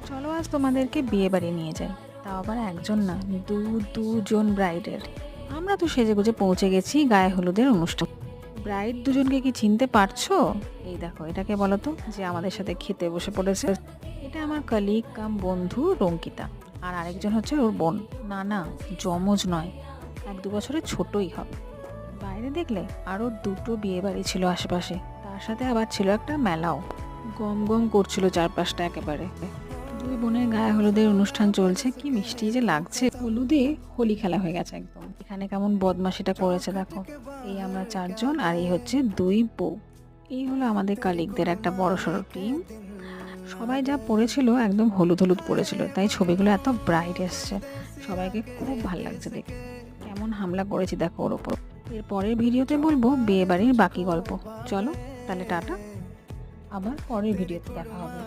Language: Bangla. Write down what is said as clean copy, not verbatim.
চলো আজ তোমাদেরকে বিয়ে বাড়ি নিয়ে যাই, তাও আবার একজন না, দুজন ব্রাইডের। আমরা তো সেজেগুজে পৌঁছে গেছি গায়ে হলুদের অনুষ্ঠান। ব্রাইড দুজনকে কি চিনতে পারছো? এই দেখো, এটাকে বলো তো যে আমাদের সাথে খেতে বসে পড়েছে। এটা আমার কলিগ কাম বন্ধু রঙ্কিতা, আর আরেকজন হচ্ছে ওর বোন। না না, যমজ নয়, 1-2 বছরের ছোটই হবে। বাইরে দেখলে আরও দুটো বিয়ে বাড়ি ছিল আশেপাশে, তার সাথে আবার ছিল একটা মেলাও। গম গম করছিল চারপাশটা একেবারে। দুই বোনের গায়ে হলুদের অনুষ্ঠান চলছে, কি মিষ্টি যে লাগছে। হলুদে হোলি খেলা হয়ে গেছে একদম। এখানে কেমন বদমাশিটা করেছে দেখো। এই আমরা 4 জন, আর এই হচ্ছে 2 বউ। এই হলো আমাদের কালিগদের একটা বড়সড় টিম। সবাই যা পড়েছিল একদম হলুদ হলুদ পড়েছিল, তাই ছবিগুলো এত ব্রাইট এসছে। সবাইকে খুব ভালো লাগছে দেখে। কেমন হামলা করেছি দেখো ওর ওপর। এর পরের ভিডিওতে বলবো বিয়ে বাড়ির বাকি গল্প। চলো তাহলে টাটা, আবার পরের ভিডিওতে দেখা হবে।